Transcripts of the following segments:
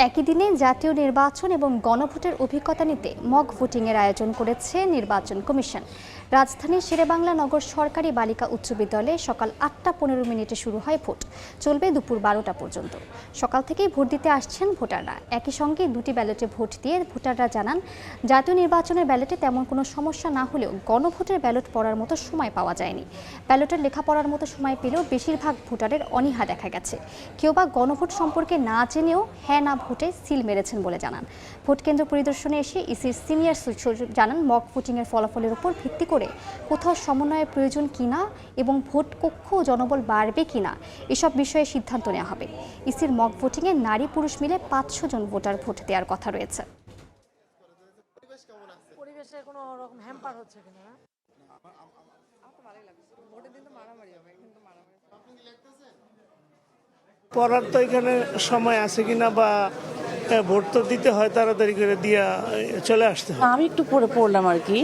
একই দিনে জাতীয় নির্বাচন এবং গণভোটের অভিজ্ঞতা নিতে মক ভোটিংয়ের আয়োজন করেছে নির্বাচন কমিশন। রাজধানীর শেরেবাংলা নগর সরকারি বালিকা উচ্চ বিদ্যালয়ে সকাল 8:15 শুরু হয় ভোট, চলবে দুপুর 12টা পর্যন্ত। সকাল থেকেই ভোট দিতে আসছেন ভোটাররা। একই সঙ্গে দুটি ব্যালটে ভোট দিয়ে ভোটাররা জানান, জাতীয় নির্বাচনের ব্যালটে তেমন কোনো সমস্যা না হলেও গণভোটের ব্যালট পড়ার মতো সময় পাওয়া যায়নি। ব্যালটের লেখা পড়ার মতো সময় পেলেও বেশিরভাগ ভোটারের অনীহা দেখা গেছে। কেউ বা গণভোট সম্পর্কে না জেনেও হ্যাঁ না ভোটে সিল মেরেছেন বলে জানান। ভোট কেন্দ্র পরিদর্শনে এসে ইসির সিনিয়র সচিব জানান, মক ভোটিংয়ের ফলাফলের উপর ভিত্তি করে কোথাও সমন্বয়ের প্রয়োজন কিনা এবং ভোট কক্ষ ও জনবল বাড়বে কিনা এসব বিষয়ে সিদ্ধান্ত নেওয়া হবে। ইসির মক ভোটিংয়ে নারী পুরুষ মিলে 500 জন ভোটার ভোট দেওয়ার কথা রয়েছে। পরিবেশে কোনো রকম হ্যাম্পার হচ্ছে কিনা? পড়ার তো এখানে সময় আছে কিনা বা ভোট তো দিতে হয়, তাড়াতাড়ি করে দিয়া চলে আসতে হয়। আমি একটু পরে পড়লাম আর কি,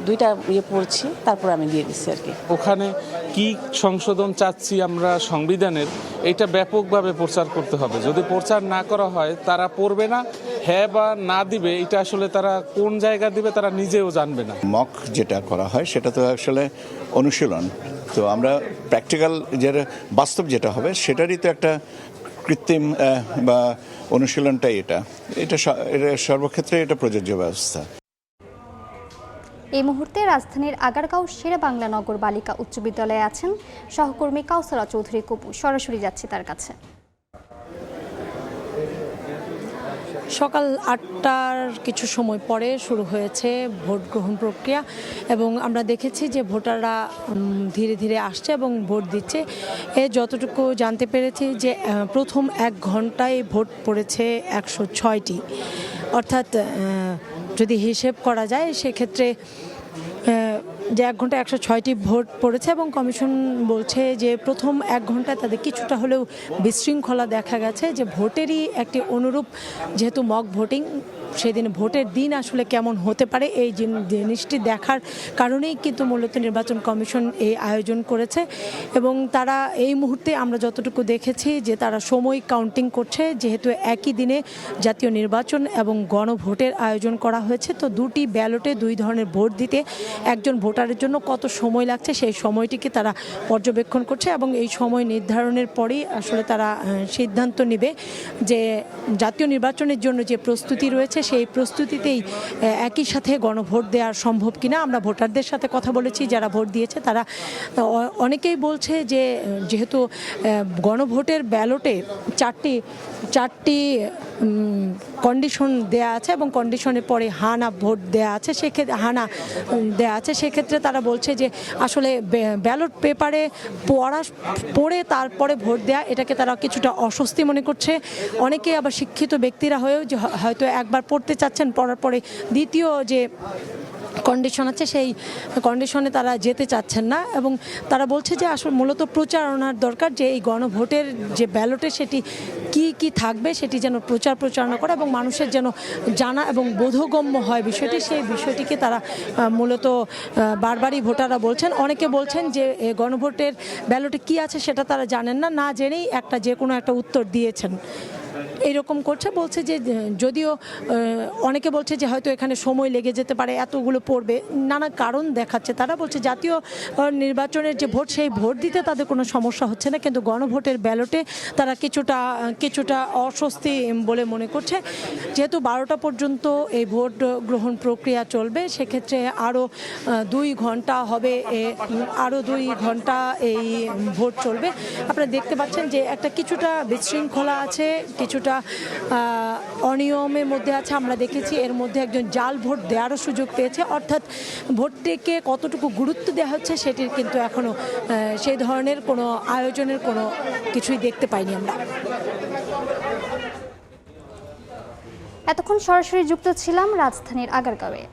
দুইটা পড়ছি, তারপর আমি দিয়ে দিচ্ছি আর কি। ওখানে কি সংশোধন চাচ্ছি আমরা সংবিধানের, এটা ব্যাপকভাবে প্রচার করতে হবে। যদি প্রচার না করা হয় তারা পড়বে না, হ্যাঁ বা না দিবে, এটা আসলে তারা কোন জায়গা দিবে তারা নিজেও জানবে না। মক যেটা করা হয় সেটা তো আসলে অনুশীলন, তো আমরা প্র্যাকটিক্যাল যেটা বাস্তব যেটা হবে সেটারই তো একটা কৃত্রিম বা অনুশীলনটাই এটা সর্বক্ষেত্রে এটা প্রযোজ্য ব্যবস্থা। এই মুহূর্তে রাজধানীর আগারগাঁও শেরেবাংলা নগর বালিকা উচ্চ বিদ্যালয়ে আছেন সহকর্মী কাউসারা চৌধুরী কপু। সরাসরি যাচ্ছি তার কাছে। সকাল 8টার কিছু সময় পরে শুরু হয়েছে ভোট গ্রহণ প্রক্রিয়া এবং আমরা দেখেছি যে ভোটাররা ধীরে ধীরে আসছে এবং ভোট দিচ্ছে। যতটুকু জানতে পেরেছি যে প্রথম 1 ঘন্টায় ভোট পড়েছে 106টি, অর্থাৎ যদি হিসেব করা যায় সেক্ষেত্রে যে 1 ঘন্টা 106টি ভোট পড়েছে এবং কমিশন বলছে যে প্রথম 1 ঘন্টায় তাদের কিছুটা হলেও বিশৃঙ্খলা দেখা গেছে, যে ভোটেরই একটি অনুরূপ, যেহেতু মক ভোটিং, সেদিন ভোটের দিন আসলে কেমন হতে পারে এই জিনিসটি দেখার কারণেই কিন্তু মূলত নির্বাচন কমিশন এই আয়োজন করেছে। এবং তারা এই মুহূর্তে আমরা যতটুকু দেখেছি যে তারা সময় কাউন্টিং করছে, যেহেতু একই দিনে জাতীয় নির্বাচন এবং গণভোটের আয়োজন করা হয়েছে। তো দুটি ব্যালটে 2 ধরনের ভোট দিতে একজন ভোটারের জন্য কত সময় লাগছে সেই সময়টিকে তারা পর্যবেক্ষণ করছে এবং এই সময় নির্ধারণের পরেই আসলে তারা সিদ্ধান্ত নেবে যে জাতীয় নির্বাচনের জন্য যে প্রস্তুতি রয়েছে সেই প্রস্তুতিতেই একই সাথে গণভোট দেওয়া সম্ভব কিনা। আমরা ভোটারদের সাথে কথা বলেছি যারা ভোট দিয়েছে, তারা অনেকেই বলছে যে যেহেতু গণভোটের ব্যালটে চারটি কন্ডিশন দেয়া আছে এবং কন্ডিশনের পরে হানা ভোট দেয়া আছে, সেক্ষেত্রে তারা বলছে যে আসলে ব্যালট পেপারে পড়ে তারপরে ভোট দেয়া, এটাকে তারা কিছুটা অস্বস্তি মনে করছে। অনেকে আবার শিক্ষিত ব্যক্তিরা হয়েও যে হয়তো একবার পড়তে চাচ্ছেন, পড়ার পরে দ্বিতীয় যে কন্ডিশন আছে সেই কন্ডিশনে তারা যেতে চাচ্ছেন না এবং তারা বলছে যে আসলে মূলত প্রচারণার দরকার, যে এই গণভোটের যে ব্যালটে সেটি কি থাকবে সেটি যেন প্রচারণা করে এবং মানুষের যেন জানা এবং বোধগম্য হয় বিষয়টি, সেই বিষয়টিকে তারা মূলত বারবারই ভোটাররা বলছেন। অনেকে বলছেন যে গণভোটের ব্যালটে কি আছে সেটা তারা জানেন না, না জেনেই যে কোনো একটা উত্তর দিয়েছেন এইরকম করছে। বলছে যে যদিও অনেকে বলছে যে হয়তো এখানে সময় লেগে যেতে পারে, এতগুলো পড়বে, নানা কারণ দেখাচ্ছে। তারা বলছে জাতীয় নির্বাচনের যে ভোট সেই ভোট দিতে তাদের কোনো সমস্যা হচ্ছে না, কিন্তু গণভোটের ব্যালটে তারা কিছুটা অস্বস্তি বলে মনে করছে। যেহেতু 12টা পর্যন্ত এই ভোট গ্রহণ প্রক্রিয়া চলবে, সেক্ষেত্রে আরও 2 ঘন্টা হবে, আরও 2 ঘন্টা এই ভোট চলবে। আপনারা দেখতে পাচ্ছেন যে একটা কিছুটা বিশৃঙ্খলা আছে, কিছুটা অনিয়মের মধ্যে আছে। আমরা দেখেছি এর মধ্যে একজন জাল ভোট দেওয়ারও সুযোগ পেয়েছে, অর্থাৎ ভোটটিকে কতটুকু গুরুত্ব দেওয়া হচ্ছে সেটির কিন্তু এখনও সেই ধরনের কোনো আয়োজনের কোনো কিছুই দেখতে পাইনি আমরা। এতক্ষণ সরাসরি যুক্ত ছিলাম রাজধানীর আগারগাঁওয়ে।